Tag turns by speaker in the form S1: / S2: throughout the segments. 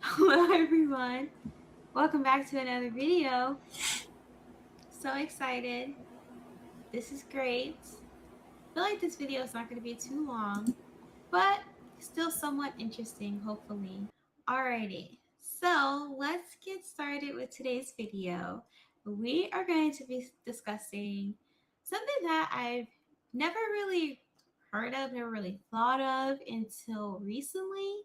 S1: Hello everyone. Welcome back to another video. So excited. This is great. I feel like this video is not going to be too long, but still somewhat interesting, hopefully. Alrighty. So let's get started with today's video. We are going to be discussing something that I've never really heard of, never really thought of until recently,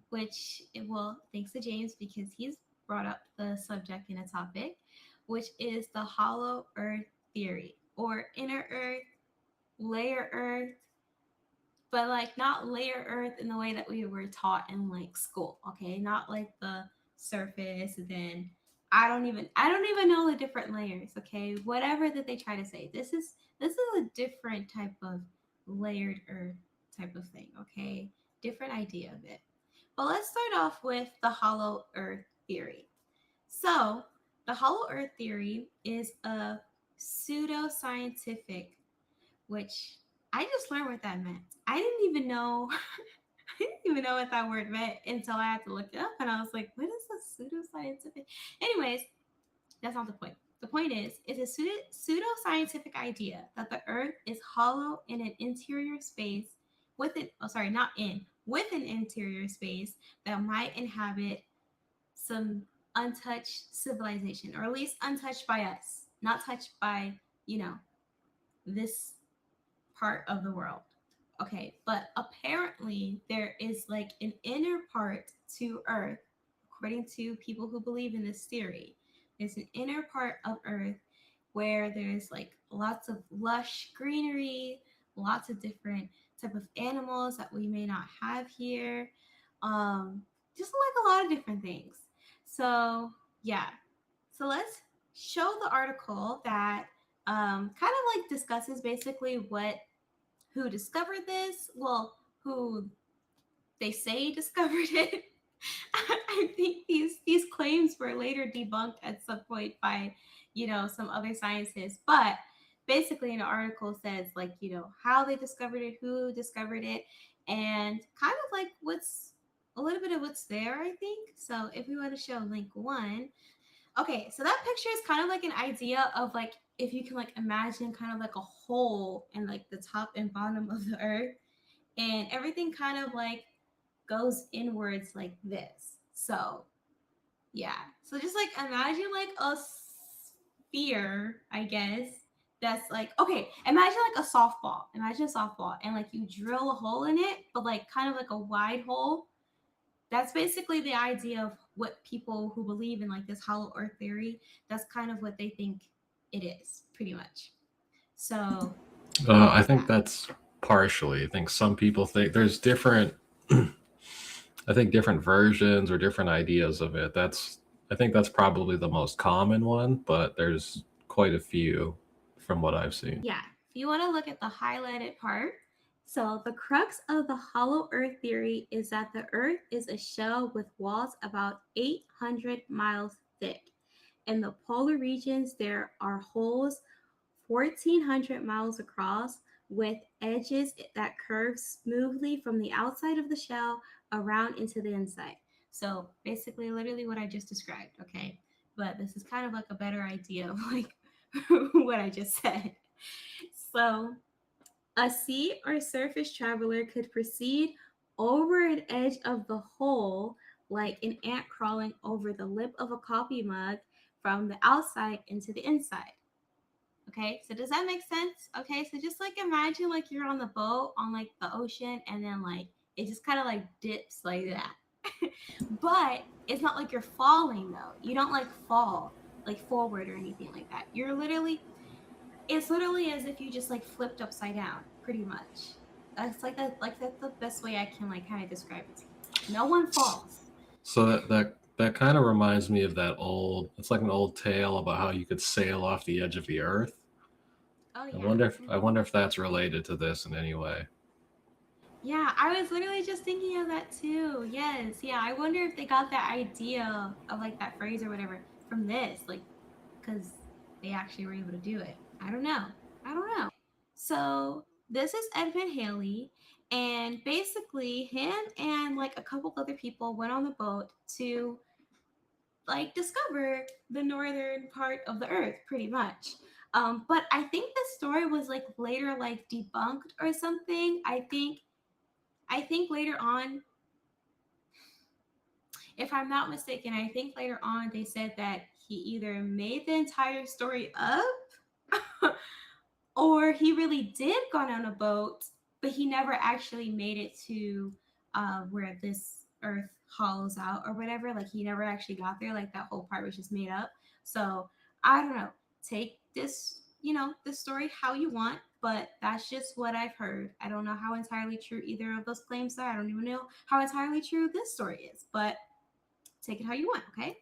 S1: which, well, thanks to James because he's brought up the subject in a topic, which is the hollow earth theory or inner earth, layer earth, but like not layer earth in the way that we were taught in like school, okay? Not like the surface and then I don't even know the different layers, okay? Whatever that they try to say. This is a different type of layered earth type of thing, okay? Different idea of it. But let's start off with the hollow earth theory. So, the hollow earth theory is a pseudoscientific, which I just learned what that meant. I didn't even know I didn't even know what that word meant until I had to look it up and I was like, what is a pseudoscientific? Anyways, that's not the point. The point is, it's a pseudoscientific idea that the earth is hollow in an interior space with an oh sorry, not in, with an interior space that might inhabit some untouched civilization, or at least untouched by us, not touched by, you know, this part of the world. Okay, but apparently there is like an inner part to Earth, according to people who believe in this theory. There's an inner part of Earth where there's like lots of lush greenery, lots of different type of animals that we may not have here. Um, just like a lot of different things. So yeah, so let's show the article that kind of like discusses basically what who discovered this. Well, who they say discovered it. I think these claims were later debunked at some point by, some other scientists. But basically, an article says like, how they discovered it, who discovered it, and kind of like what's a little bit of what's there. I think so. If we want to show link one, okay, so that picture is kind of like an idea of like if you can like imagine kind of like a hole in like the top and bottom of the earth, and everything kind of like goes inwards like this. So yeah, so just like imagine like a sphere, I guess. That's like okay. Imagine like a softball. Imagine a softball, and like you drill a hole in it, but like kind of like a wide hole. That's basically the idea of what people who believe in like this hollow earth theory, that's kind of what they think it is, pretty much. So
S2: I think
S1: yeah.
S2: that's partially. I think some people think there's different. I think different versions or different ideas of it. I think that's probably the most common one, but there's quite a few from what I've seen.
S1: Yeah, if you want to look at the highlighted part, so the crux of the hollow earth theory is that the earth is a shell with walls about 800 miles thick. In the polar regions, there are holes 1,400 miles across with edges that curve smoothly from the outside of the shell around into the inside. So basically, literally what I just described, okay? But this is kind of like a better idea of like what I just said. So a sea or surface traveler could proceed over an edge of the hole like an ant crawling over the lip of a coffee mug from the outside into the inside. Okay, so does that make sense? Okay, so just like imagine like you're on the boat on like the ocean and then like it just kind of like dips like that. But it's not like you're falling though. You don't like fall like forward or anything like that. It's literally as if you just like flipped upside down, pretty much. That's the best way I can like kind of describe it to you. No one falls.
S2: So that kind of reminds me of that old. It's like an old tale about how you could sail off the edge of the earth.
S1: Oh
S2: I
S1: yeah.
S2: wonder if I
S1: Hmm.
S2: wonder if that's related to this in any way.
S1: Yeah, I was literally just thinking of that too. Yes, yeah. I wonder if they got that idea of like that phrase or whatever from this, like, because they actually were able to do it. I don't know. I don't know. So this is Edmund Haley, And basically, him and like a couple other people went on the boat to like discover the northern part of the earth, pretty much. But I think the story was like later like debunked or something. I think later on, if I'm not mistaken, I think later on they said that he either made the entire story up or he really did go on a boat, but he never actually made it to where this earth hollows out or whatever. Like he never actually got there. Like that whole part was just made up. So I don't know. Take this, this story how you want, but that's just what I've heard. I don't know how entirely true either of those claims are. I don't even know how entirely true this story is, but take it how you want, okay?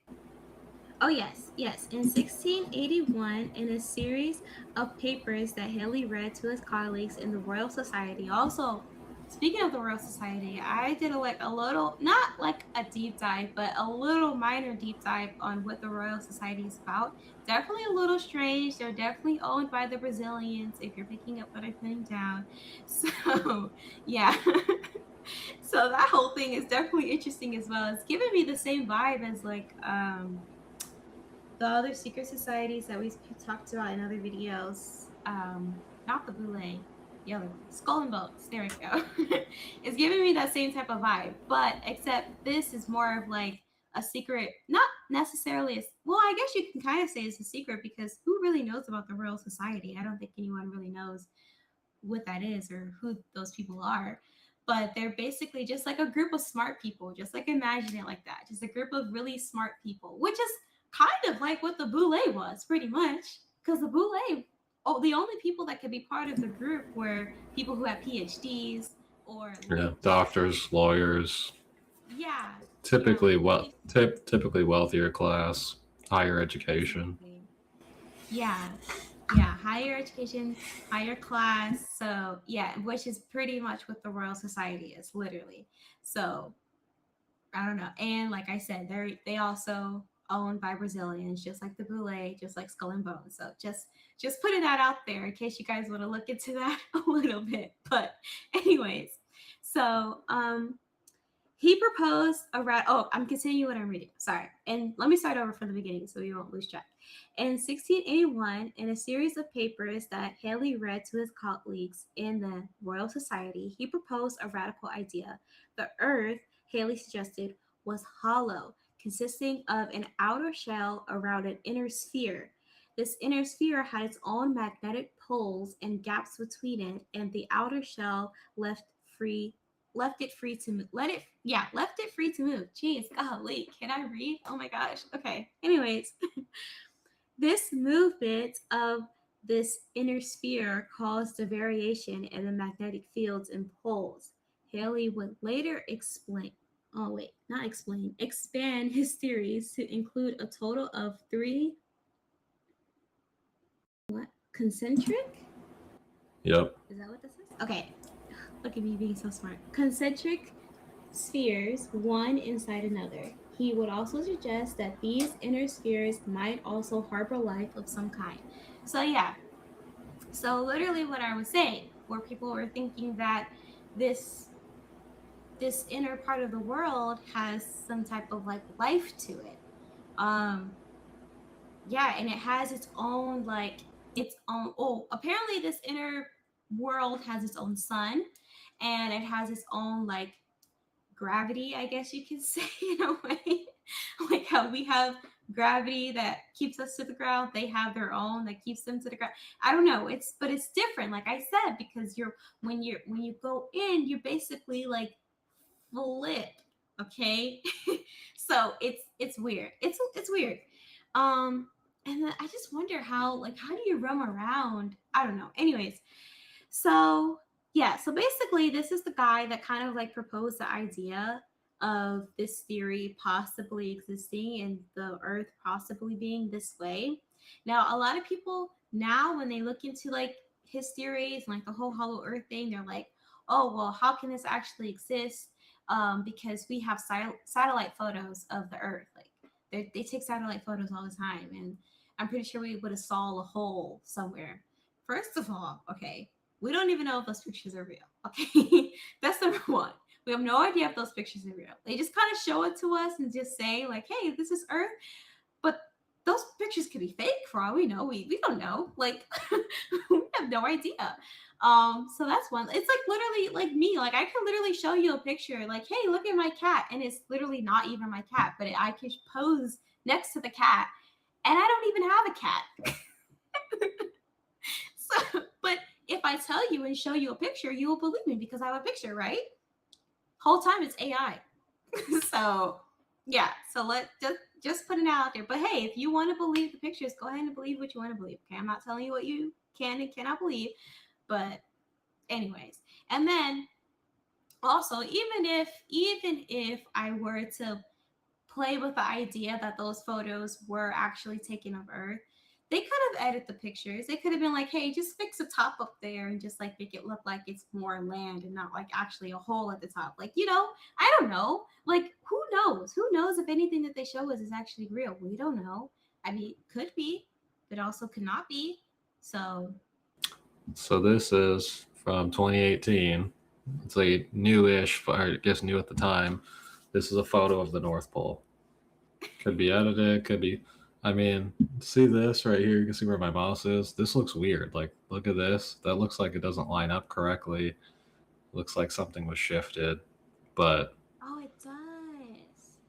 S1: Oh, yes, yes. In 1681, in a series of papers that Haley read to his colleagues in the Royal Society. Also, speaking of the Royal Society, I did a little, not like a deep dive, but a little minor deep dive on what the Royal Society is about. Definitely a little strange. They're definitely owned by the Brazilians, if you're picking up what I'm putting down. So, yeah. So that whole thing is definitely interesting as well. It's giving me the same vibe as like the other secret societies that we talked about in other videos. Not the Boule, the other one, Skull and Bones. There we go. It's giving me that same type of vibe, but except this is more of like a secret, not necessarily. Well, I guess you can kind of say it's a secret because who really knows about the Royal Society? I don't think anyone really knows what that is or who those people are. But they're basically just like a group of smart people, just like imagine it like that. Just a group of really smart people, which is kind of like what the Boule was, pretty much. Because the Boule, oh, the only people that could be part of the group were people who had PhDs or
S2: Yeah,
S1: lived there.
S2: doctors, lawyers,
S1: Yeah, yeah,
S2: typically
S1: really,
S2: typically wealthier class, higher education.
S1: exactly. Yeah, yeah, higher education, higher class. So yeah, which is pretty much what the Royal Society is, literally. So I don't know. And like I said, they also owned by Brazilians, just like the Boule, just like Skull and Bones. So just putting that out there in case you guys want to look into that a little bit. But anyways, so he proposed a rat. Oh, I'm continuing what I'm reading. Sorry. And let me start over from the beginning so we won't lose track. In 1681, in a series of papers that Haley read to his colleagues in the Royal Society, he proposed a radical idea. The Earth, Haley suggested, was hollow, consisting of an outer shell around an inner sphere. This inner sphere had its own magnetic poles and gaps between it, and the outer shell free left it free to move. Left it free to move. Jeez, golly, can I read? Oh my gosh. Okay. Anyways, this movement of this inner sphere caused a variation in the magnetic fields and poles. Haley would later explain. Oh wait, not explain. Expand his theories to include a total of three what concentric?
S2: Yep.
S1: Is that what this is? Okay. Look at me being so smart. Concentric spheres, one inside another. He would also suggest that these inner spheres might also harbor life of some kind. So, yeah, so literally what I was saying, where people were thinking that this this inner part of the world has some type of like life to it. Um yeah, and it has its own like its own apparently this inner world has its own sun and it has its own like gravity, I guess you could say in a way. Like how we have gravity that keeps us to the ground, they have their own that keeps them to the ground. I don't know. It's different, like I said, because when you go in, you basically like flip. Okay. So it's weird. It's weird. Um and then I just wonder how do you roam around? I don't know. Anyways, so yeah, so basically this is the guy that kind of like proposed the idea of this theory possibly existing and the earth possibly being this way. Now, a lot of people now when they look into like his theories and like the whole hollow earth thing, they're like, oh, well, how can this actually exist? Because we have satellite photos of the earth. Like they take satellite photos all the time. And I'm pretty sure we would have saw a hole somewhere. First of all, okay, We don't even know if those pictures are real. Okay. That's number one. We have no idea if those pictures are real. They just kind of show it to us and just say, like, hey, this is Earth. But those pictures could be fake for all we know. We don't know. Like we have no idea. So that's one. It's like literally like me. Like I can literally show you a picture, like, hey, look at my cat, and it's literally not even my cat, but I can pose next to the cat, and I don't even have a cat. So, but if I tell you and show you a picture, you will believe me because I have a picture, right? Whole time it's AI. So yeah, so let just put it out there. But hey, if you want to believe the pictures, go ahead and believe what you want to believe. Okay, I'm not telling you what you can and cannot believe, but anyways, and then also even if I were to play with the idea that those photos were actually taken of Earth, they could have edited the pictures. They could have been like, hey, just fix the top up there and just like make it look like it's more land and not like actually a hole at the top. Like, I don't know. Like, who knows? Who knows if anything that they show us is actually real? We don't know. I mean, could be, but also could not be. So
S2: this is from 2018. It's like newish, or I guess new at the time. This is a photo of the North Pole. Could be edited, could be. I mean, see this right here? You can see where my mouse is. This looks weird. Like, look at this. That looks like it doesn't line up correctly. Looks like something was shifted, but
S1: oh, it does.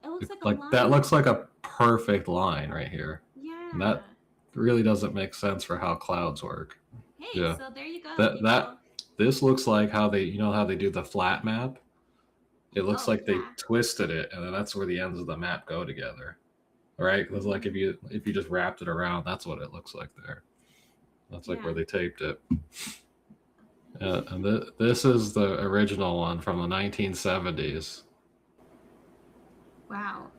S1: It looks like a
S2: like
S1: line.
S2: that looks like a perfect line right here.
S1: Yeah.
S2: And that really doesn't make sense for how clouds work.
S1: Hey,
S2: Yeah.
S1: so there you go.
S2: This looks like how they how they do the flat map. It looks like they
S1: Yeah.
S2: twisted it, and then that's where the ends of the map go together. Right? Because like if you just wrapped it around, that's what it looks like there. That's like where they taped it. And this is the original one from the 1970s.
S1: Wow.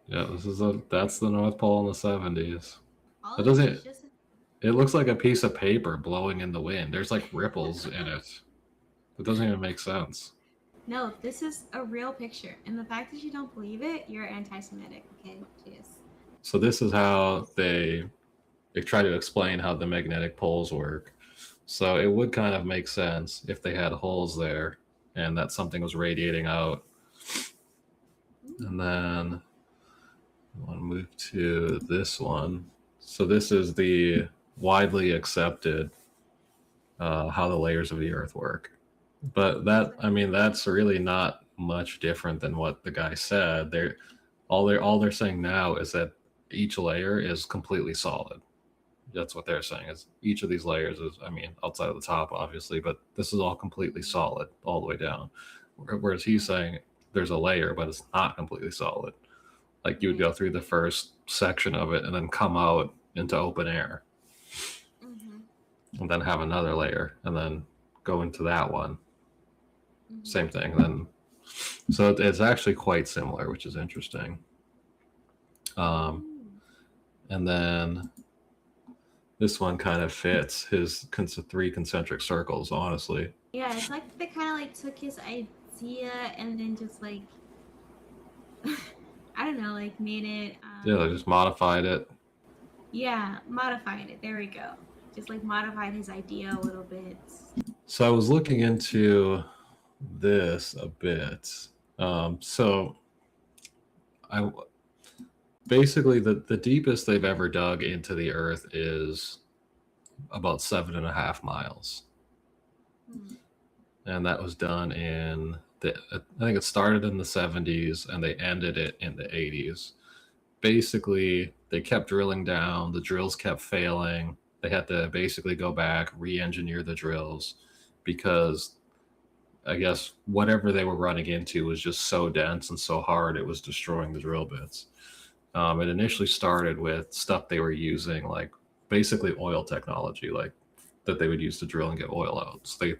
S2: Yeah, that's the North Pole in the 70s.
S1: All
S2: It
S1: of
S2: doesn't.
S1: it's just
S2: It looks like a piece of paper blowing in the wind. There's like ripples in it. It doesn't even make sense.
S1: no. This is a real picture, and the fact that you don't believe it, you're anti-Semitic. Okay, cheers.
S2: So this is how they try to explain how the magnetic poles work. So it would kind of make sense if they had holes there and that something was radiating out. And then I want to move to this one. So this is the widely accepted how the layers of the Earth work. But that's really not much different than what the guy said. All they're saying now is that each layer is completely solid. That's what they're saying, is each of these layers is, outside of the top, obviously, but this is all completely solid all the way down. Whereas he's saying there's a layer, but it's not completely solid. Like you would go through the first section of it and then come out into open air. And then have another layer and then go into that one. Same thing. Then, so it's actually quite similar, which is interesting. And then this one kind of fits his three concentric circles, honestly.
S1: Yeah, it's like they kind of like took his idea and then just like I don't know, like made it.
S2: Yeah, they just modified it.
S1: Yeah, modified it. There we go. Just like modified his idea a little bit.
S2: So I was looking into this a bit. So I basically the deepest they've ever dug into the Earth is about 7.5 miles. And that was done I think it started in the 70s and they ended it in the 80s. Basically, they kept drilling down. The drills kept failing. They had to basically go back, re-engineer the drills because I guess whatever they were running into was just so dense and so hard it was destroying the drill bits. It initially started with stuff they were using, like basically oil technology, like that they would use to drill and get oil out. So they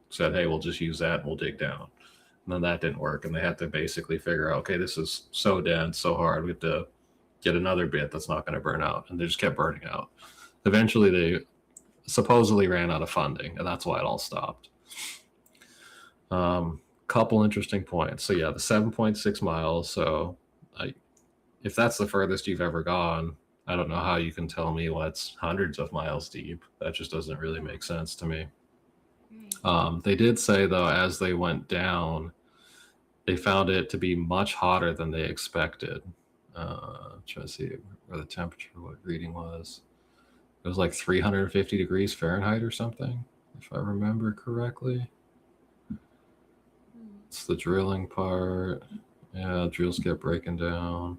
S2: said, hey, we'll just use that and we'll dig down. And then that didn't work. And they had to basically figure out, okay, this is so dense, so hard. We have to get another bit that's not going to burn out. And they just kept burning out. Eventually, they supposedly ran out of funding, and that's why it all stopped. Couple interesting points. So yeah, the 7.6 miles. So if that's the furthest you've ever gone, I don't know how you can tell me what's hundreds of miles deep. That just doesn't really make sense to me.
S1: Right.
S2: They did say, though, as they went down, they found it to be much hotter than they expected. Trying to see where the temperature, what reading was. It was like 350 degrees Fahrenheit or something, if I remember correctly. It's the drilling part. Yeah, drills kept breaking down.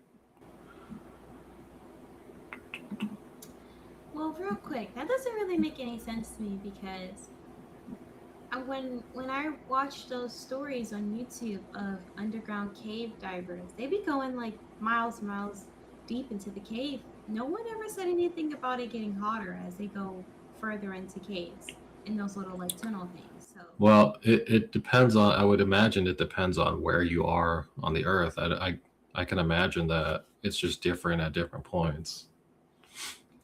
S1: Well, real quick, that doesn't really make any sense to me because when I watch those stories on YouTube of underground cave divers, they be going like miles and miles deep into the cave. No one ever said anything about it getting hotter as they go further into caves in those little like tunnel things. So
S2: Well, it depends on, I would imagine it depends on where you are on the earth. I can imagine that it's just different at different points.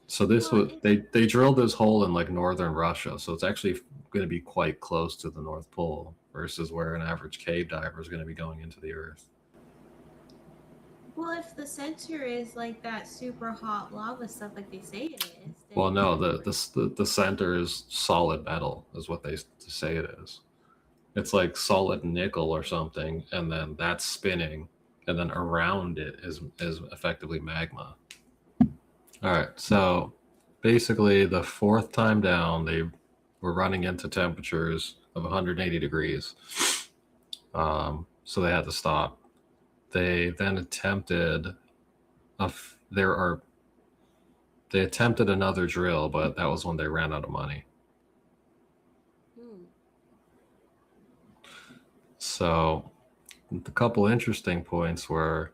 S2: So this
S1: well,
S2: was, they drilled this hole in like northern Russia, so it's actually going to be quite close to the North Pole versus where an average cave diver is going to be going into the earth.
S1: well, if the center is like that super hot lava stuff like they say it is,
S2: Well,
S1: then
S2: no, the center is solid metal, is what they say it is. It's like solid nickel or something, and then that's spinning, and then around it is effectively magma. All right, so basically the fourth time down, they were running into temperatures of 180 degrees. So they had to stop. They then attempted they attempted another drill, but that was when they ran out of money.
S1: hmm.
S2: So the couple interesting points were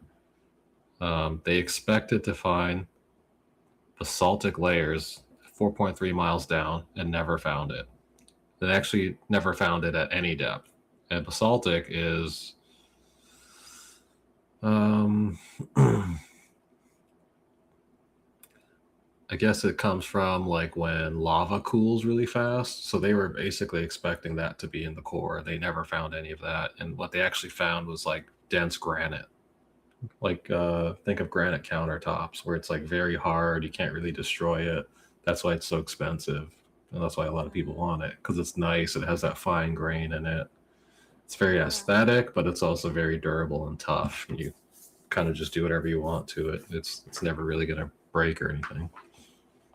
S2: they expected to find basaltic layers 4.3 miles down and never found it. They actually never found it at any depth. And basaltic is I guess it comes from like when lava cools really fast. So they were basically expecting that to be in the core. They never found any of that. And what they actually found was like dense granite. Like think of granite countertops where it's like very hard. You can't really destroy it. That's why it's so expensive. And that's why a lot of people want it because it's nice. It has that fine grain in it. It's very
S1: Yeah.
S2: aesthetic, but it's also very durable and tough. And you kind of just do whatever you want to it. It's never really going to break or anything.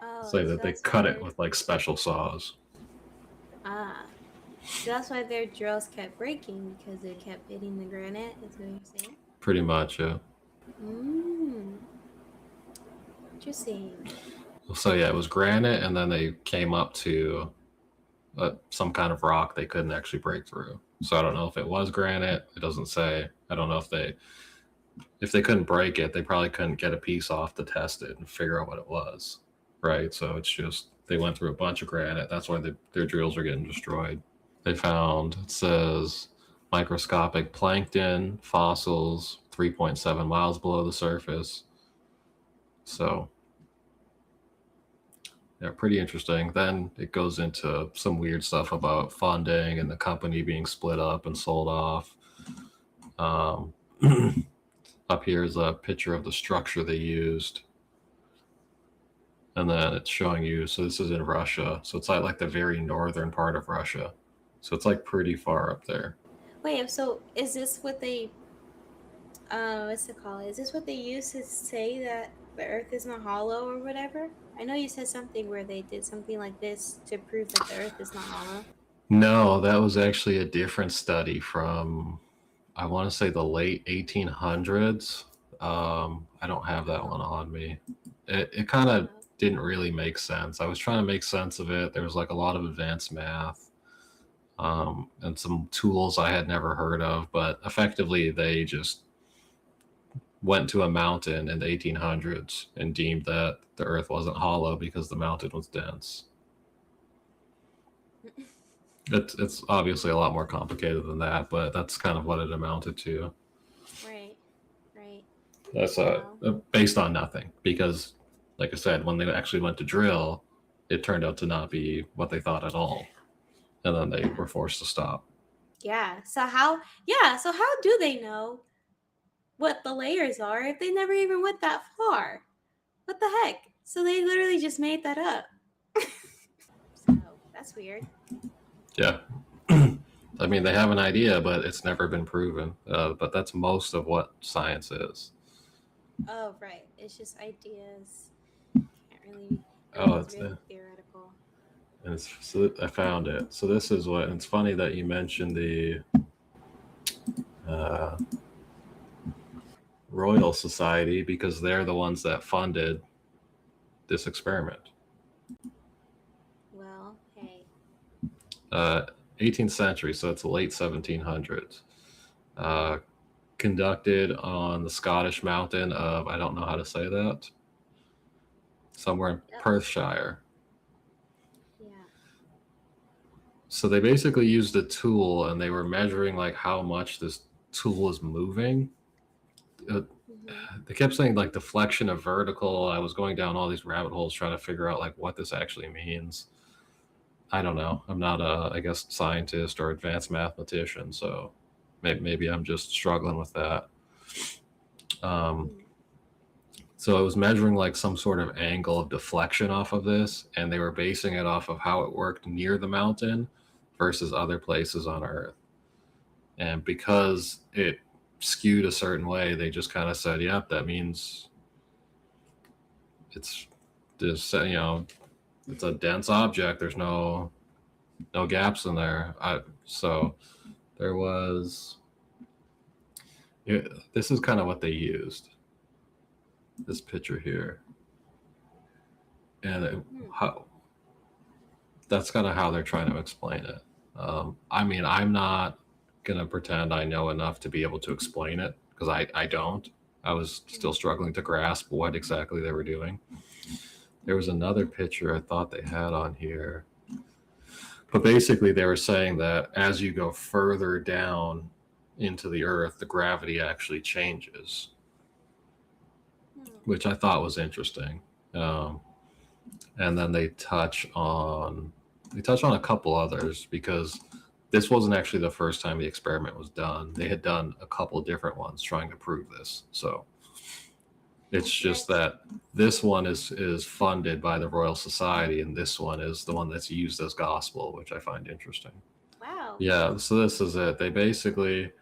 S1: Oh,
S2: Say
S1: so
S2: that they
S1: that's why
S2: cut it
S1: they're
S2: with like special saws.
S1: ah. So that's why their drills kept breaking because they kept hitting the granite. Is what you're saying?
S2: Pretty much, yeah.
S1: Mm. Interesting.
S2: So yeah, it was granite, and then they came up to some kind of rock they couldn't actually break through. So I don't know if it was granite. It doesn't say. I don't know if they couldn't break it, they probably couldn't get a piece off to test it and figure out what it was, right? So it's just they went through a bunch of granite. That's why their drills are getting destroyed. They found, it says, microscopic plankton fossils 3.7 miles below the surface. So yeah, pretty interesting. Then it goes into some weird stuff about funding and the company being split up and sold off. Up here is a picture of the structure they used. And then it's showing you, so this is in Russia. So it's like the very northern part of Russia. So it's like pretty far up there.
S1: Wait, so is this what they what's it called? Is this what they use to say that the earth is not hollow or whatever? I know you said something where they did something like this to prove that the earth is not hollow.
S2: No, that was actually a different study from, I want to say, the late 1800s. I don't have that one on me. It kind of didn't really make sense. I was trying to make sense of it. There was like a lot of advanced math and some tools I had never heard of, but effectively they just went to a mountain in the 1800s and deemed that the earth wasn't hollow because the mountain was dense. It's obviously a lot more complicated than that, but that's kind of what it amounted to.
S1: Right, right.
S2: That's
S1: Wow.
S2: based on nothing because, like I said, when they actually went to drill, it turned out to not be what they thought at all, and then they were forced to stop.
S1: Yeah. So how? Yeah. So how do they know what the layers are if they never even went that far? What the heck? So they literally just made that up. So that's weird.
S2: Yeah. I mean, they have an idea, but it's never been proven. But that's most of what science is.
S1: Oh, right. It's just ideas. Can't really,
S2: Oh,
S1: everything's
S2: it's
S1: really theoretical.
S2: and it's so I found it. So this is what. And it's funny that you mentioned the uh, Royal Society because they're the ones that funded this experiment.
S1: Well, hey.
S2: Uh, 18th century, so it's the late 1700s. Uh, Conducted on the Scottish mountain of, I don't know how to say that, somewhere in
S1: Yep.
S2: Perthshire.
S1: Yeah.
S2: So they basically used a tool and they were measuring like how much this tool is moving. They kept saying like deflection of vertical. I was going down all these rabbit holes trying to figure out like what this actually means. I don't know. I'm not a, I guess, scientist or advanced mathematician, so maybe I'm just struggling with that. Um, so it was measuring like some sort of angle of deflection off of this, and they were basing it off of how it worked near the mountain versus other places on Earth. And because it skewed a certain way, they just kind of said, "Yep, that means it's this. It's a dense object. There's no gaps in there." So there was. Yeah, this is kind of what they used. This picture here, and how that's kind of how they're trying to explain it. I mean, I'm not gonna pretend I know enough to be able to explain it because I don't. I was still struggling to grasp what exactly they were doing. There was another picture I thought they had on here, but basically they were saying that as you go further down into the earth, the gravity actually changes, which I thought was interesting. And then they touch on a couple others because this wasn't actually the first time the experiment was done. They had done a couple different ones trying to prove this. So it's just that this one is funded by the Royal Society, and this one is the one that's used as gospel, which I find interesting.
S1: Wow.
S2: Yeah, so this is it. They basically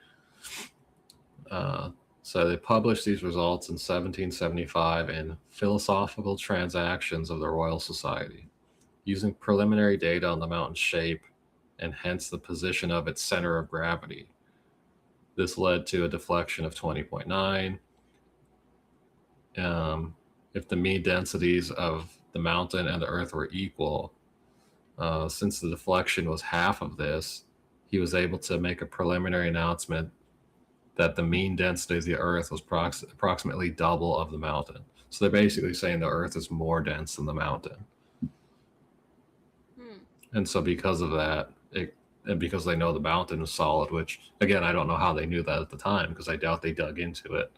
S2: so they published these results in 1775 in Philosophical Transactions of the Royal Society, using preliminary data on the mountain's shape and hence the position of its center of gravity. This led to a deflection of 20.9. If the mean densities of the mountain and the earth were equal, since the deflection was half of this, he was able to make a preliminary announcement that the mean density of the earth was approximately double of the mountain. So they're basically saying the earth is more dense than the mountain. And so because of that, and because they know the mountain is solid, which again, I don't know how they knew that at the time because I doubt they dug into it.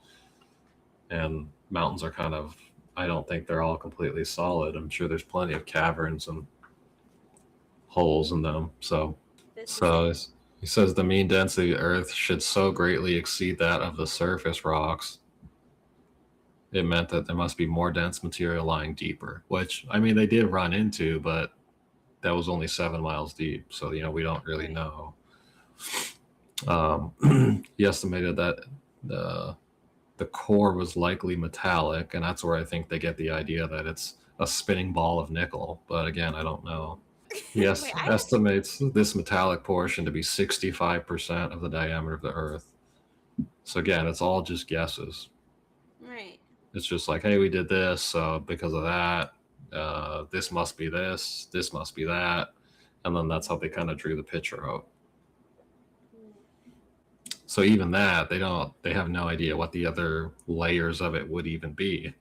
S2: And mountains are kind of, I don't think they're all completely solid. I'm sure there's plenty of caverns and holes in them. So he says the mean density of the earth should so greatly exceed that of the surface rocks. It meant that there must be more dense material lying deeper, which I mean they did run into, but that was only 7 miles deep. So, we don't really know. He estimated that the core was likely metallic, and that's where I think they get the idea that it's a spinning ball of nickel. But again, I don't know. He estimates this metallic portion to be 65% of the diameter of the Earth. So again, it's all just guesses.
S1: Right.
S2: It's just like, hey, we did this, so because of that, this must be this must be that, and then that's how they kind of drew the picture out. So even that, they have no idea what the other layers of it would even be.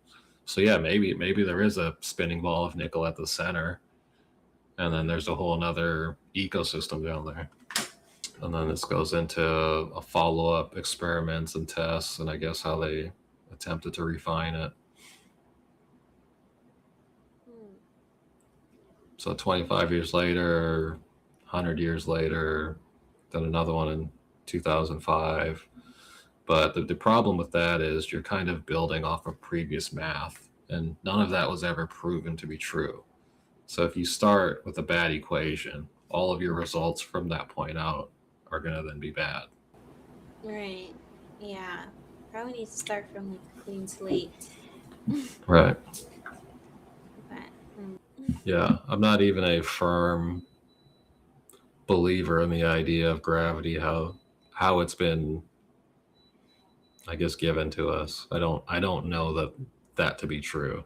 S2: So yeah, maybe there is a spinning ball of nickel at the center, and then there's a whole other ecosystem down there. And then this goes into a follow-up experiments and tests, and I guess how they attempted to refine it. So 25 years later, 100 years later, then another one in 2005. But the problem with that is you're kind of building off of previous math, and none of that was ever proven to be true. So if you start with a bad equation, all of your results from that point out are going to then be bad.
S1: Right. Yeah. Probably need to start from like a clean slate.
S2: Right.
S1: But
S2: Yeah. I'm not even a firm believer in the idea of gravity, how it's been, I guess, given to us. I don't know that to be true.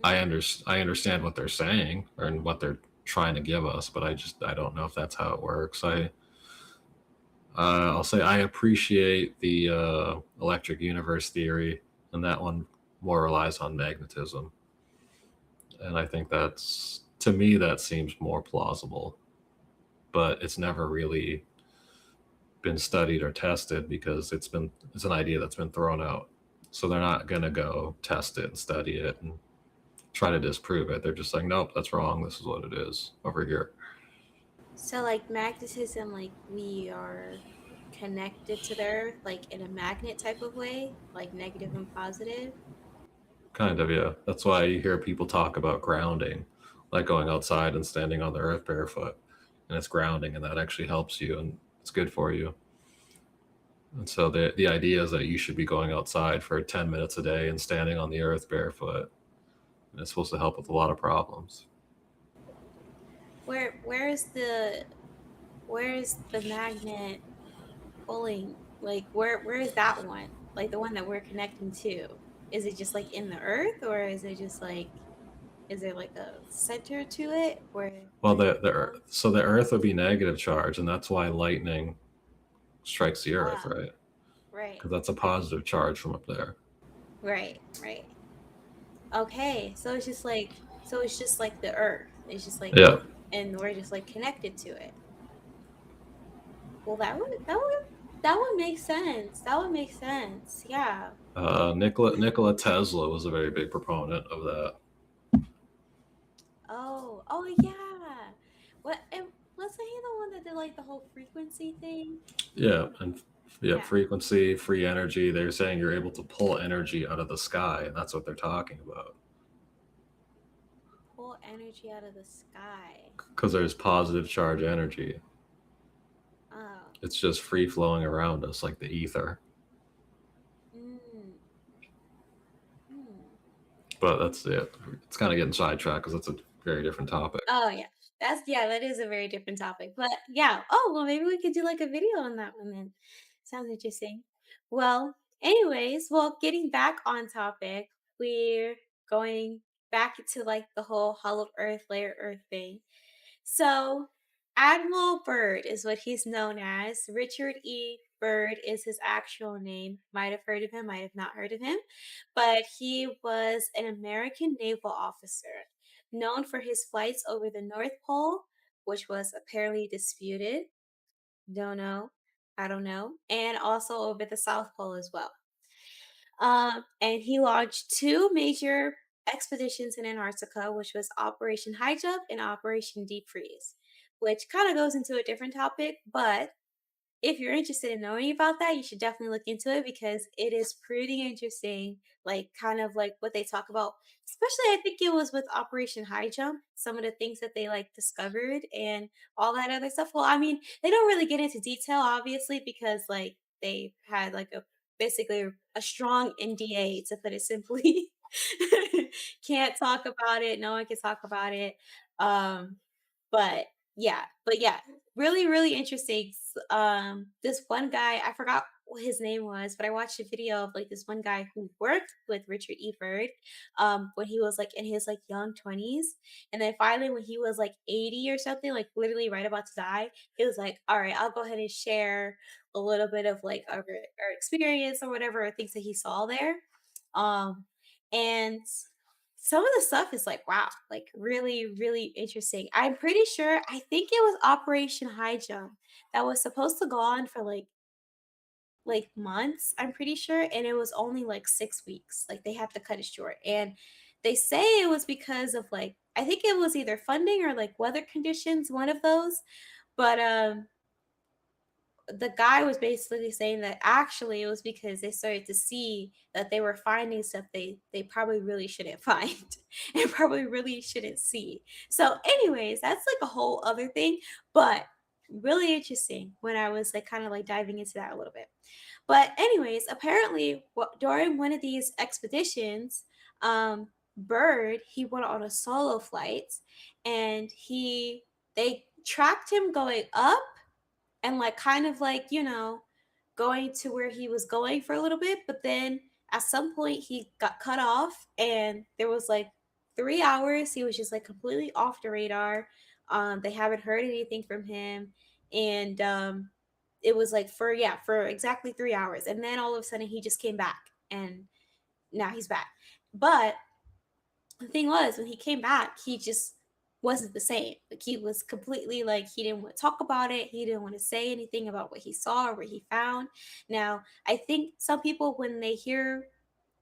S2: I understand what they're saying and what they're trying to give us, but I don't know if that's how it works. I'll say I appreciate the electric universe theory, and that one more relies on magnetism, and I think that's, to me, that seems more plausible, but it's never really been studied or tested because it's an idea that's been thrown out. So they're not gonna go test it and study it and try to disprove it. They're just like, nope, that's wrong. This is what it is over here.
S1: so like magnetism, like we are connected to the earth, like in a magnet type of way, like negative and positive.
S2: Kind of, yeah. That's why you hear people talk about grounding, like going outside and standing on the earth barefoot, and it's grounding, and that actually helps you and it's good for you. And so the idea is that you should be going outside for 10 minutes a day and standing on the earth barefoot, and it's supposed to help with a lot of problems.
S1: Where is the magnet pulling? Like where is that one? Like the one that we're connecting to? Is it just like in the earth, or is there like a center to it
S2: Well,
S1: where it
S2: the
S1: pulls?
S2: so the earth would be negative charge, and that's why lightning strikes the earth,
S1: Ah,
S2: right?
S1: right.
S2: Because that's a positive charge from up there.
S1: Right, right. Okay, so it's just like the earth. It's just like,
S2: Yeah.
S1: and we're just like connected to it. Well, that would make sense. That would make sense. Yeah.
S2: Nikola Tesla was a very big proponent of that.
S1: Oh yeah. What? And wasn't he the one that did like the whole frequency thing?
S2: Yeah, and yeah,
S1: Yeah.
S2: frequency, free energy. They're saying you're able to pull energy out of the sky, and that's what they're talking about.
S1: Pull energy out of the sky.
S2: Because there's positive charge energy.
S1: Oh.
S2: It's just free flowing around us like the ether.
S1: Mm. Hmm.
S2: But that's it. It's kind of getting sidetracked because that's a very different topic.
S1: Oh yeah. That is a very different topic. But yeah. Oh well, maybe we could do like a video on that one then. Sounds interesting. Well, anyways, well, getting back on topic, we're going back to like the whole hollow earth, layer earth thing. So, Admiral Byrd is what he's known as. Richard E. Byrd is his actual name. Might have heard of him, might have not heard of him. But he was an American naval officer known for his flights over the North Pole, which was apparently disputed. Don't know. I don't know. And also over the South Pole as well. And he launched two major expeditions in Antarctica, which was Operation High Jump and Operation Deep Freeze, which kind of goes into a different topic. But if you're interested in knowing about that, you should definitely look into it because it is pretty interesting. Like, kind of like what they talk about, especially I think it was with Operation High Jump, some of the things that they like discovered and all that other stuff. Well, I mean, they don't really get into detail, obviously, because like they had like a basically a strong NDA to put it simply. Can't talk about it. No one can talk about it. Um, but yeah, really, really interesting. This one guy, I forgot what his name was, but I watched a video of like this one guy who worked with Richard E. Byrd, when he was like in his like young 20s, and then finally when he was like 80 or something, like literally right about to die, he was like, "All right, I'll go ahead and share a little bit of like our experience or whatever, or things that he saw there." Um, and some of the stuff is like, wow, like really, really interesting. I'm pretty sure, I think it was Operation High Jump that was supposed to go on for like months, I'm pretty sure, and it was only like 6 weeks. Like they had to cut it short. And they say it was because of like, I think it was either funding or like weather conditions, one of those. But the guy was basically saying that actually it was because they started to see that they were finding stuff they probably really shouldn't find and probably really shouldn't see. So, anyways, that's like a whole other thing, but really interesting when I was like kind of like diving into that a little bit. But anyways, apparently during one of these expeditions, Bird he went on a solo flight, and they tracked him going up and like kind of like going to where he was going for a little bit, but then at some point he got cut off, and there was like 3 hours he was just like completely off the radar. They haven't heard anything from him, and it was like for exactly 3 hours, and then all of a sudden he just came back, and now he's back. But the thing was, when he came back, he just wasn't the same. Like he was completely like he didn't want to talk about it. He didn't want to say anything about what he saw or what he found. Now, I think some people when they hear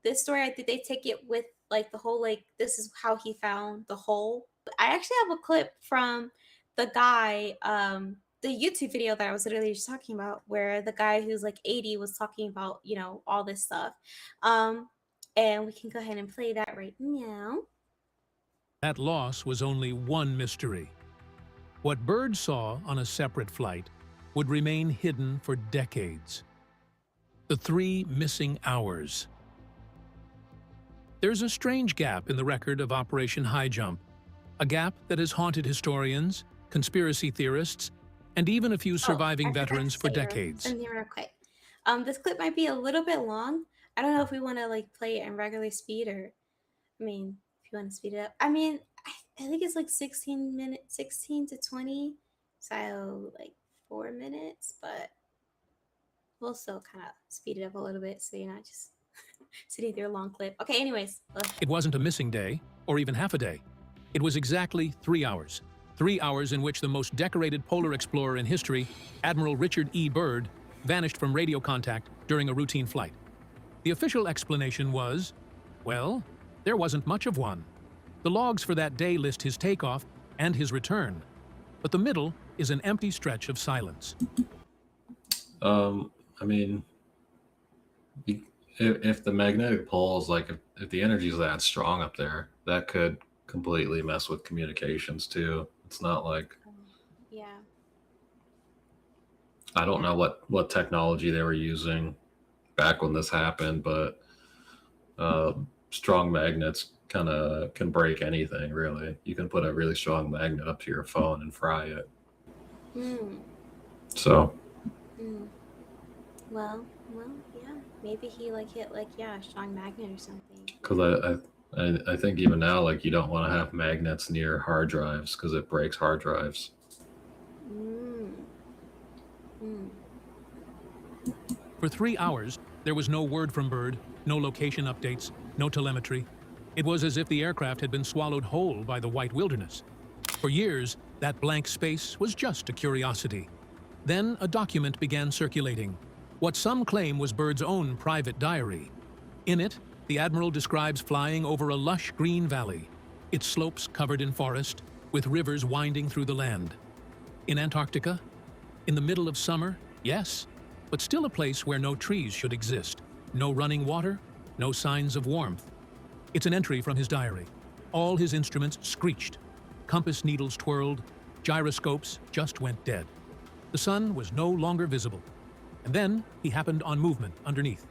S1: this story, I think they take it with like the whole like this is how he found the hole. But I actually have a clip from the guy, the YouTube video that I was literally just talking about, where the guy who's like 80 was talking about, all this stuff. And we can go ahead and play that right now.
S3: That loss was only one mystery. What Bird saw on a separate flight would remain hidden for decades. The 3 missing hours. There's a strange gap in the record of Operation High Jump, a gap that has haunted historians, conspiracy theorists, and even a few surviving veterans for decades.
S1: Real quick. This clip might be a little bit long. I don't know if we want to like play it in regular speed, or if you want to speed it up. I think it's like 16 to 20. So like 4 minutes, but we'll still kind of speed it up a little bit so you're not just sitting through a long clip. Okay, anyways.
S3: It wasn't a missing day, or even half a day. It was exactly 3 hours. 3 hours in which the most decorated polar explorer in history, Admiral Richard E. Byrd, vanished from radio contact during a routine flight. The official explanation was, well, there wasn't much of one. The logs for that day list his takeoff and his return, but the middle is an empty stretch of silence.
S2: If the magnetic poles, like if the energy is that strong up there, that could completely mess with communications too. It's not like, I don't know what technology they were using back when this happened, but strong magnets kind of can break anything, really. You can put a really strong magnet up to your phone and fry it. So
S1: well, yeah, maybe he like hit like a strong magnet or something.
S2: Because I think even now, like, you don't want to have magnets near hard drives because it breaks hard drives.
S3: For 3 hours, there was no word from Byrd, no location updates, no telemetry. It was as if the aircraft had been swallowed whole by the white wilderness. For years, that blank space was just a curiosity. Then a document began circulating, what some claim was Byrd's own private diary. In it, the Admiral describes flying over a lush green valley, its slopes covered in forest, with rivers winding through the land. In Antarctica? In the middle of summer? Yes, but still a place where no trees should exist, no running water, no signs of warmth. It's an entry from his diary. All his instruments screeched. Compass needles twirled. Gyroscopes just went dead. The sun was no longer visible. And then he happened on movement underneath.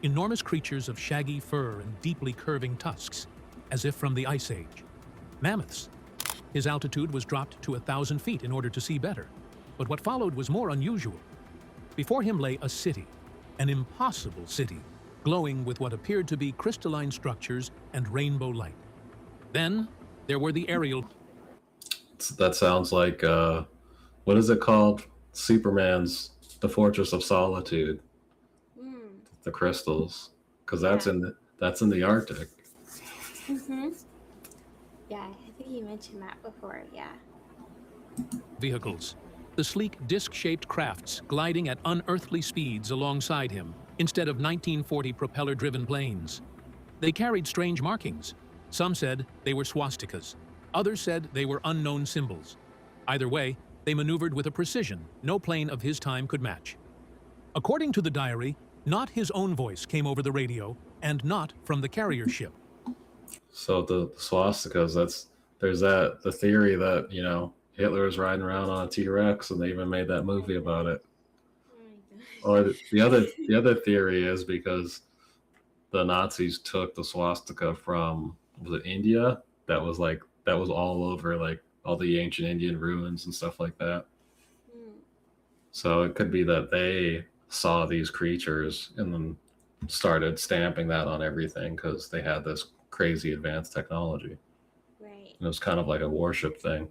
S3: Enormous creatures of shaggy fur and deeply curving tusks, as if from the Ice Age. Mammoths. His altitude was dropped to 1,000 feet in order to see better. But what followed was more unusual. Before him lay a city, an impossible city, glowing with what appeared to be crystalline structures and rainbow light. Then there were the aerial...
S2: That sounds like, what is it called? Superman's The Fortress of Solitude. The crystals, because that's in the Arctic.
S1: Yeah, I think you mentioned that before. Yeah.
S3: Vehicles. The sleek disc-shaped crafts gliding at unearthly speeds alongside him, instead of 1940 propeller-driven planes. They carried strange markings. Some said they were swastikas. Others said they were unknown symbols. Either way, They maneuvered with a precision no plane of his time could match. According to the diary, not his own voice came over the radio, and not from the carrier ship.
S2: So the swastikas, there's the theory that, you know, Hitler was riding around on a T-Rex, and they even made that movie about it.
S1: Oh my gosh.
S2: Or the other theory is because the Nazis took the swastika from, was it India? That was all over like all the ancient Indian ruins and stuff like that.
S1: Hmm.
S2: So it could be that they saw these creatures and then started stamping that on everything because they had this crazy advanced technology.
S1: Right.
S2: And it was kind of like a worship thing.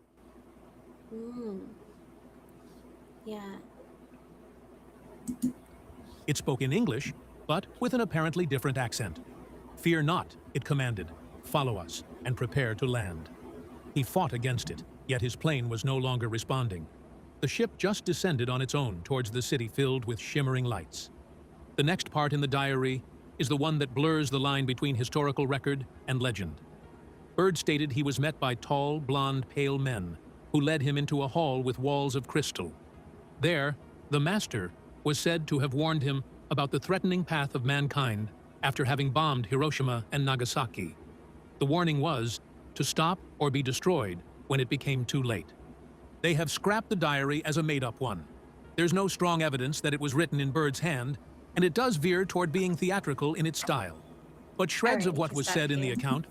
S1: Yeah.
S3: It spoke in English, but with an apparently different accent. Fear not, it commanded. Follow us and prepare to land. He fought against it, yet his plane was no longer responding. The ship just descended on its own towards the city filled with shimmering lights. The next part in the diary is the one that blurs the line between historical record and legend. Byrd stated he was met by tall, blonde, pale men who led him into a hall with walls of crystal. There, the master was said to have warned him about the threatening path of mankind after having bombed Hiroshima and Nagasaki. The warning was to stop or be destroyed when it became too late. They have scrapped the diary as a made-up one. There's no strong evidence that it was written in Byrd's hand, and it does veer toward being theatrical in its style. But shreds of what was said in the account.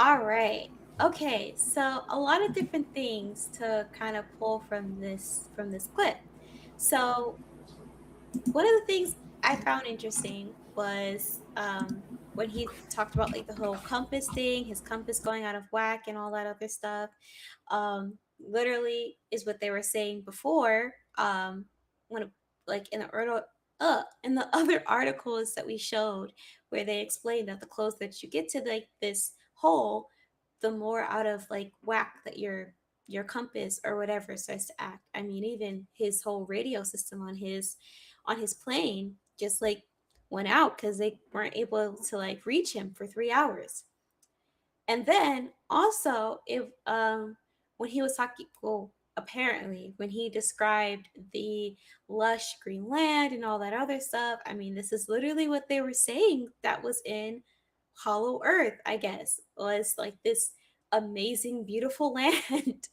S1: All right. Okay, so a lot of different things to kind of pull from this clip. So one of the things I found interesting was when he talked about like the whole compass thing, his compass going out of whack and all that other stuff. Literally is what they were saying before. When like in the other articles that we showed, where they explained that the closer that you get to like this hole, the more out of like whack that your compass or whatever starts to act. I mean, even his whole radio system on his plane just like went out because they weren't able to like reach him for 3 hours. And then also, if when he was talking, well, apparently when he described the lush green land and all that other stuff, I mean, this is literally what they were saying that was in Hollow Earth, I guess, was like this amazing, beautiful land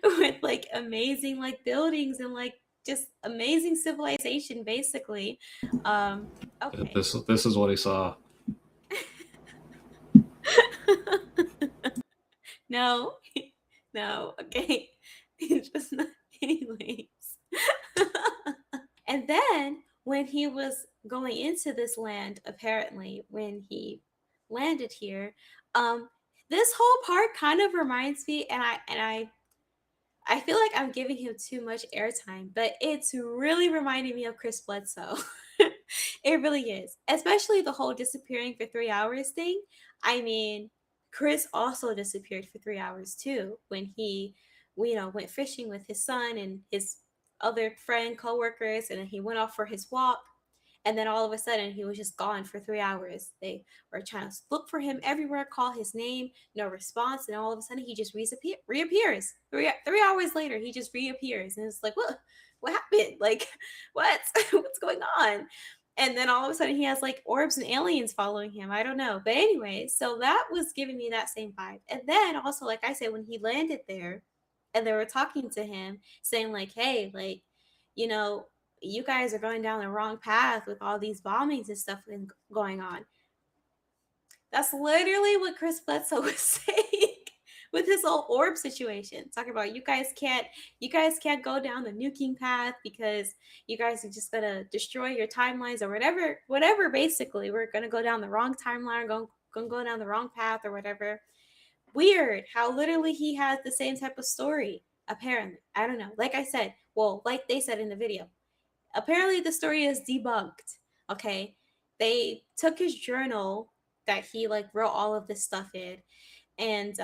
S1: with like amazing like buildings and like just amazing civilization, basically. Okay.
S2: This is what he saw.
S1: No, no, okay. It's just not, anyways. And then when he was going into this land, apparently, when he landed here, this whole part kind of reminds me, and I feel like I'm giving him too much airtime, but it's really reminding me of Chris Bledsoe. It really is, especially the whole disappearing for 3 hours thing. I mean, Chris also disappeared for 3 hours too when he, went fishing with his son and his other friend, coworkers, and then he went off for his walk. And then all of a sudden, he was just gone for 3 hours. They were trying to look for him everywhere, call his name, no response. And all of a sudden, he just reappears. Three hours later, he just reappears. And it's like, what happened? Like, what? What's going on? And then all of a sudden, he has like orbs and aliens following him. I don't know. But anyway, so that was giving me that same vibe. And then also, like I said, when he landed there and they were talking to him, saying, like, hey, like, you guys are going down the wrong path with all these bombings and stuff going on. That's literally what Chris Bledsoe was saying with his whole orb situation. Talking about you guys can't go down the nuking path because you guys are just gonna destroy your timelines or whatever. Basically, we're gonna go down the wrong timeline, gonna go down the wrong path or whatever. Weird how literally he has the same type of story. Apparently, I don't know. Like I said, well, like they said in the video, apparently the story is debunked. Okay, they took his journal that he like wrote all of this stuff in, and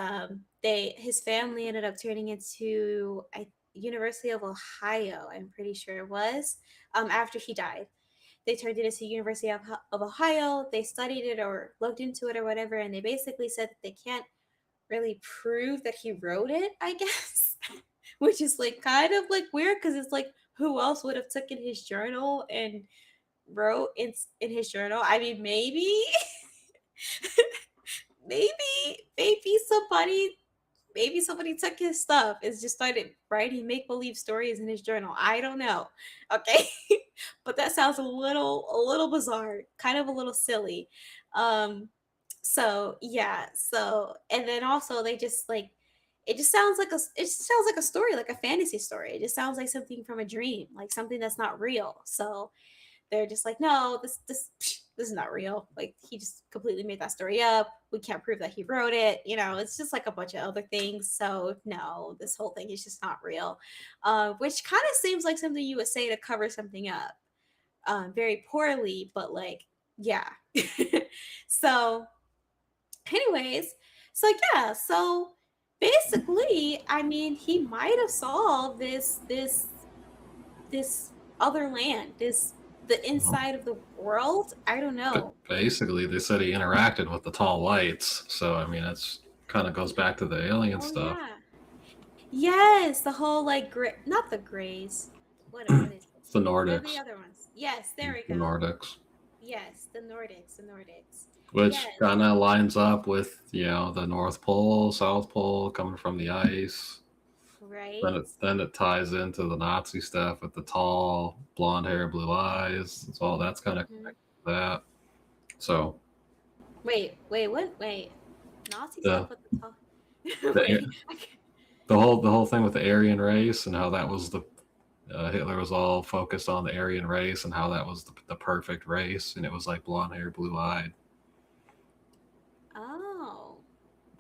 S1: his family ended up turning it to University of Ohio. I'm pretty sure it was after he died. They turned it into University of Ohio. They studied it or looked into it or whatever, and they basically said that they can't really prove that he wrote it, I guess. which is like kind of like weird because it's like who else would have taken his journal and wrote in his journal? I mean, maybe, maybe somebody. Maybe somebody took his stuff and just started writing make believe stories in his journal. I don't know. Okay. But that sounds a little bizarre, kind of a little silly. So yeah, so and then also they just like it just sounds like a story, like a fantasy story. It just sounds like something from a dream, like something that's not real. So they're just like, no, this is not real. Like he just completely made that story up. We can't prove that he wrote it. It's just like a bunch of other things. So no, this whole thing is just not real. Which kind of seems like something you would say to cover something up, very poorly, but like, yeah. So, anyways, so yeah, so basically, I mean, he might have saw this other land, this the
S2: Well,
S1: inside of the world. I don't
S2: but
S1: know.
S2: basically, they said he interacted with the tall lights. So I mean, it's kind of goes back to the alien
S1: Oh
S2: stuff.
S1: yeah. Yes, the whole like gray, not the grays. What is
S2: It's the
S1: what are the
S2: Nordics,
S1: other ones? Yes, there we
S2: the
S1: go.
S2: Nordics,
S1: Yes, the Nordics.
S2: which
S1: Yes,
S2: kind of lines up with the North Pole, South Pole coming from the ice.
S1: right.
S2: Then it ties into the Nazi stuff with the tall, blonde hair, blue eyes. It's all that's kind of
S1: Hmm.
S2: that. So
S1: Wait, what? Wait, Nazi stuff
S2: the
S1: with the top.
S2: the
S1: Wait, I can't.
S2: the whole thing with the Aryan race and how that was the Hitler was all focused on the Aryan race and how that was the perfect race, and it was like blonde hair, blue eyed.
S1: Oh,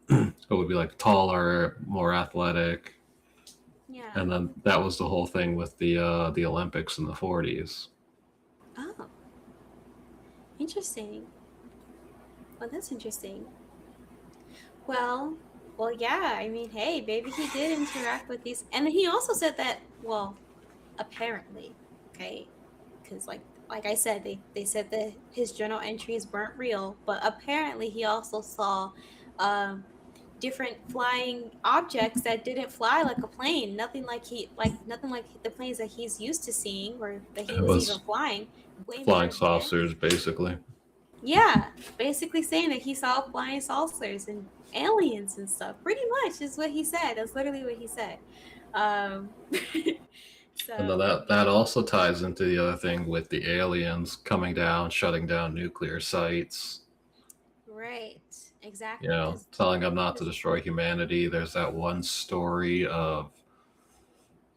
S2: So it would be like taller, more athletic,
S1: yeah.
S2: and then that was the whole thing with the Olympics in the 40s.
S1: Oh, interesting. Well, that's interesting. Well, well, yeah. I mean, hey, maybe he did interact with these, and he also said that. Well, apparently, okay, because like I said, they said that his journal entries weren't real, but apparently he also saw um different flying objects that didn't fly like a plane. Nothing like the planes that he's used to seeing or that he
S2: It
S1: was even
S2: was
S1: flying. Way more
S2: flying
S1: advanced.
S2: saucers, basically.
S1: Yeah, basically saying that he saw flying saucers and aliens and stuff. Pretty much is what he said. That's literally what he said. Um,
S2: And then
S1: so
S2: that also ties into the other thing with the aliens coming down, shutting down nuclear sites,
S1: right, exactly.
S2: telling them not to destroy humanity. There's that one story of,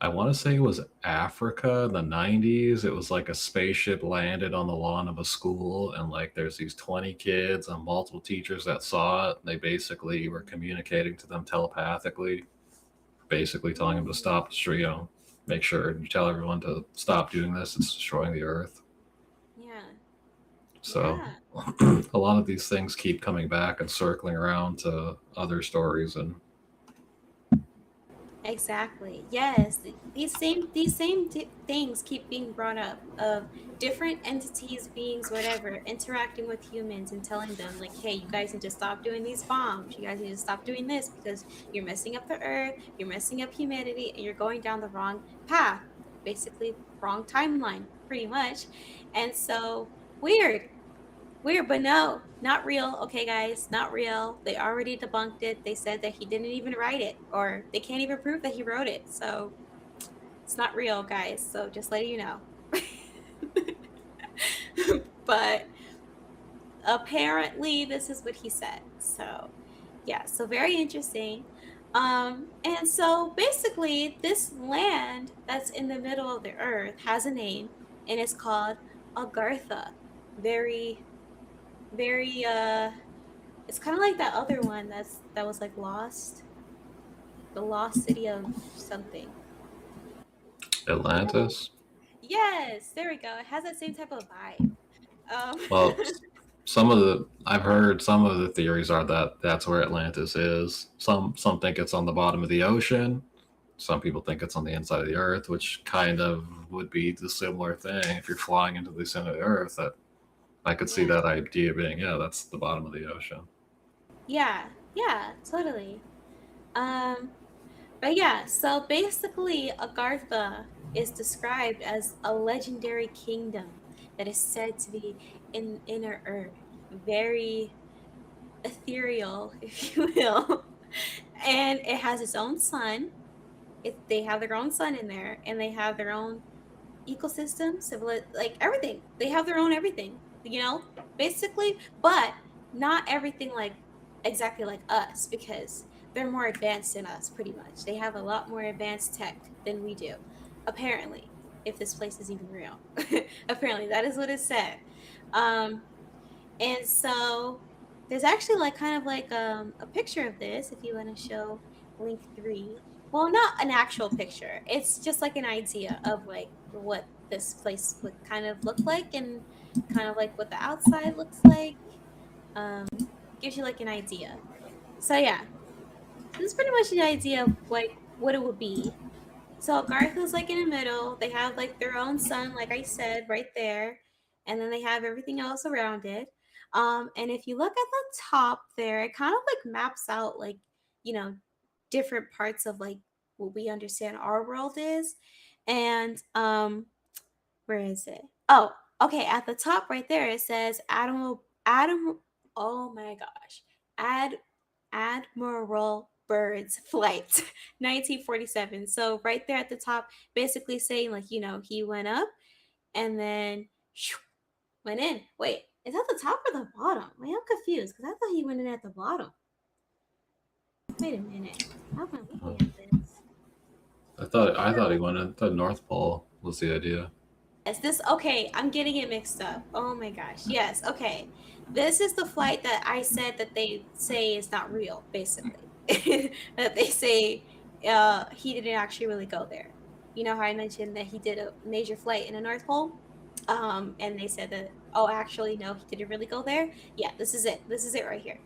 S2: I want to say it was Africa in the 90s. It was like a spaceship landed on the lawn of a school, and like there's these 20 kids and multiple teachers that saw it. They basically were communicating to them telepathically, basically telling them to stop, make sure you tell everyone to stop doing this. It's destroying the earth.
S1: yeah,
S2: So
S1: yeah.
S2: a lot of these things keep coming back and circling around to other stories. And
S1: Exactly. Yes. These same things keep being brought up of different entities, beings, whatever, interacting with humans and telling them like, "Hey, you guys need to stop doing these bombs. You guys need to stop doing this because you're messing up the earth, you're messing up humanity, and you're going down the wrong path. Basically, wrong timeline, pretty much." And so weird. Weird, but no, not real. Okay, guys, not real. They already debunked it. They said that he didn't even write it, or they can't even prove that he wrote it. So it's not real, guys. So just letting you know. But apparently, this is what he said. So yeah, so very interesting. And so basically, this land that's in the middle of the earth has a name, and it's called Agartha. Very, very it's kind of like that other one that was like lost, the lost city of something. Whatever.
S2: Atlantis.
S1: Yes, there we go. It has that same type of vibe. Um,
S2: Well, I've heard some of the theories are that that's where Atlantis is. Some think it's on the bottom of the ocean. Some people think it's on the inside of the earth, which kind of would be the similar thing. If you're flying into the center of the earth, that I could see
S1: yeah,
S2: that idea being, yeah, that's the bottom of the ocean.
S1: yeah, yeah, totally. Um, But yeah, so basically, Agartha is described as a legendary kingdom that is said to be in inner earth, very ethereal, if you will. And it has its own sun. They have their own sun in there, and they have their own ecosystem, civil, like everything. They have their own everything, basically, but not everything like exactly like us because they're more advanced than us, pretty much. They have a lot more advanced tech than we do, apparently, if this place is even real. Apparently, that is what it said. Um, and so there's actually like kind of like a picture of this if you want to show link 3. Well, not an actual picture. It's just like an idea of like what this place would kind of look like and kind of like what the outside looks like. Um, gives you like an idea. So yeah, this is pretty much the idea of like what it would be. So Gartha's like in the middle. They have like their own sun, like I said, right there, and then they have everything else around it. And if you look at the top there, it kind of like maps out like you know different parts of like what we understand our world is. And where is it? Oh, okay. At the top right there, it says Adam. Oh my gosh, Ad Admiral Byrd's flight, 1947. So right there at the top, basically saying like he went up and then went in. Wait, is that the top or the bottom? Wait, I'm confused because I thought he went in at the bottom. Wait a minute. How am I looking at this?
S2: I thought he went to the North Pole was the idea.
S1: Is this okay? I'm getting it mixed up. Oh my gosh. Yes. Okay. This is the flight that I said that they say is not real, basically. That they say he didn't actually really go there. You know how I mentioned that he did a major flight in the North Pole? And they said that, oh, actually, no, he didn't really go there. Yeah, this is it. This is it right here.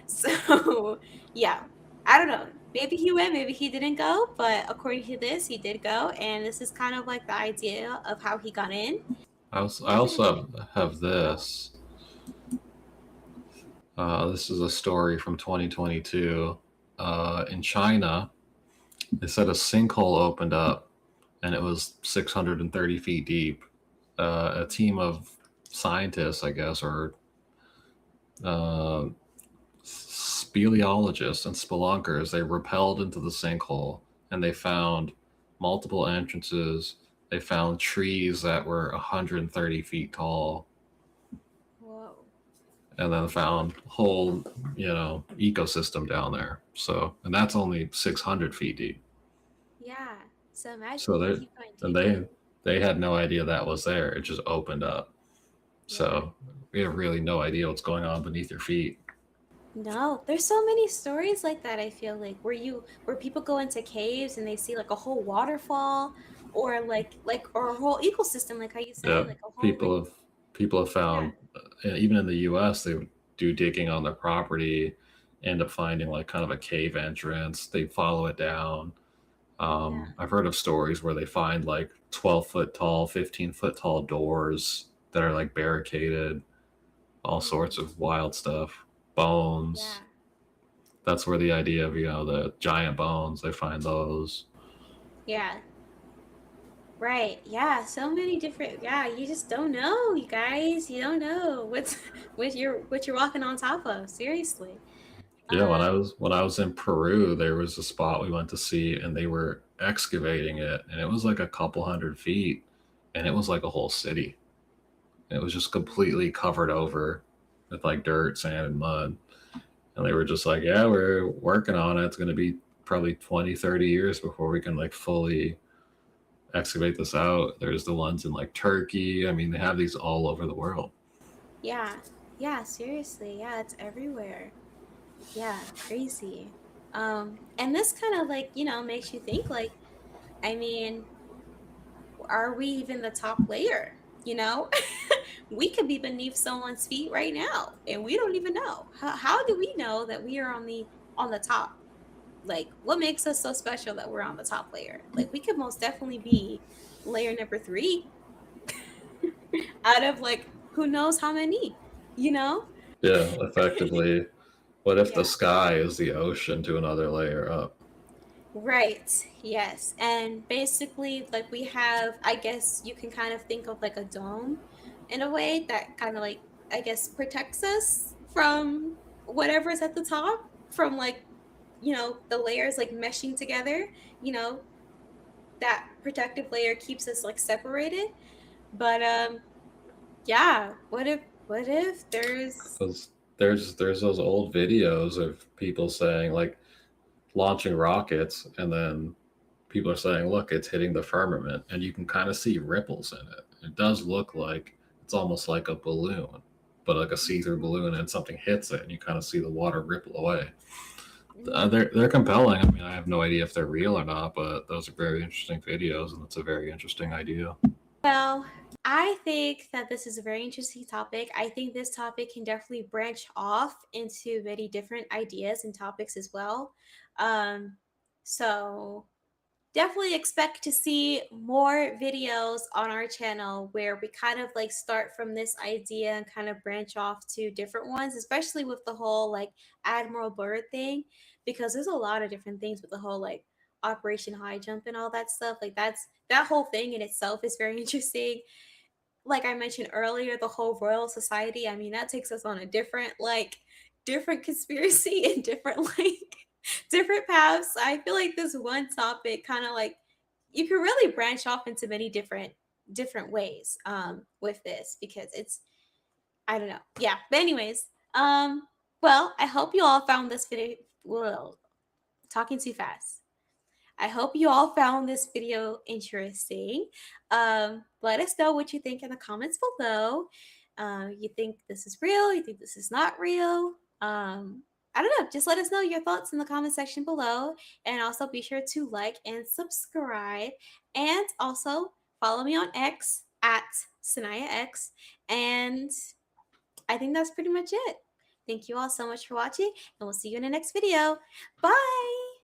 S1: So, yeah, I don't know. Maybe he went, maybe he didn't go, but according to this, he did go. And this is kind of like the idea of how he got in.
S2: I also have this. This is a story from 2022. In China, they said a sinkhole opened up and it was 630 feet deep. A team of scientists, I guess, or uh, speleologists and spelunkers, they rappelled into the sinkhole and they found multiple entrances. They found trees that were 130 feet tall
S1: Whoa.
S2: and then found whole, ecosystem down there. So, and that's only 600 feet deep.
S1: Yeah. So imagine
S2: So
S1: if you
S2: they
S1: keep going
S2: and
S1: deeper.
S2: they had no idea that was there. It just opened up.
S1: Yeah.
S2: So we have really no idea what's going on beneath your feet.
S1: No, there's so many stories like that. I feel like where people go into caves and they see like a whole waterfall, or or a whole ecosystem, like how you
S2: Yeah,
S1: said, like a whole
S2: people have people have
S1: yeah,
S2: found, even in the U.S. they do digging on their property, end up finding like kind of a cave entrance. They follow it down.
S1: yeah,
S2: I've heard of stories where they find like 12-foot tall, 15-foot tall doors that are like barricaded, all sorts
S1: mm,
S2: of wild stuff, bones.
S1: yeah,
S2: That's where the idea of the giant bones, they find those.
S1: yeah. Right. Yeah. So many different. Yeah. You just don't know, you guys. You don't know what's what you're walking on top of. Seriously.
S2: Yeah, when I
S1: Um.
S2: was when I was in Peru, there was a spot we went to see, and they were excavating it, and it was like a couple 100 feet, and it was like a whole city. It was just completely covered over with like dirt, sand, and mud. And they were just like, "Yeah, we're working on it. It's going to be probably 20, 30 years before we can like fully excavate this out." There's the ones in like Turkey. I mean, they have these all over the world.
S1: Yeah. Yeah. Seriously. Yeah. It's everywhere. Yeah. Crazy. And this kind of like makes you think like, I mean, are we even the top layer? You know, we could be beneath someone's feet right now, and we don't even know. How do we know that we are on the top? Like, what makes us so special that we're on the top layer? Like, we could most definitely be layer number 3 out of like who knows how many. You know?
S2: Yeah, effectively. What if the
S1: Yeah.
S2: sky is the ocean to another layer up?
S1: Right. Yes. And basically, like we have, I guess you can kind of think of like a dome in a way that kind of like, I guess, protects us from whatever's at the top, from like, the layers like meshing together, you know, that protective layer keeps us like separated. But yeah, what if there's
S2: Because there's those old videos of people saying like launching rockets, and then people are saying, look, it's hitting the firmament, and you can kind of see ripples in it. It does look like it's almost like a balloon, but like a see-through balloon, and something hits it, and you kind of see the water ripple away. They're compelling. I mean, I have no idea if they're real or not, but those are very interesting videos, and it's a very interesting idea.
S1: Well, I think that this is a very interesting topic. I think this topic can definitely branch off into many different ideas and topics as well. Um, so definitely expect to see more videos on our channel where we kind of like start from this idea and kind of branch off to different ones, especially with the whole like Admiral Byrd thing, because there's a lot of different things with the whole like Operation High Jump and all that stuff. Like that whole thing in itself is very interesting. Like I mentioned earlier, the whole Royal Society, I mean, that takes us on a different conspiracy and different like different paths. I feel like this one topic kind of like you can really branch off into many different ways with this because it's I don't know. Yeah. But anyways, well, I hope you all found this video well talking too fast. I hope you all found this video interesting. Let us know what you think in the comments below. You think this is real? You think this is not real? I don't know. Just let us know your thoughts in the comment section below. And also be sure to like and subscribe. And also follow me on X at SanayaX. And I think that's pretty much it. Thank you all so much for watching, and we'll see you in the next video. Bye!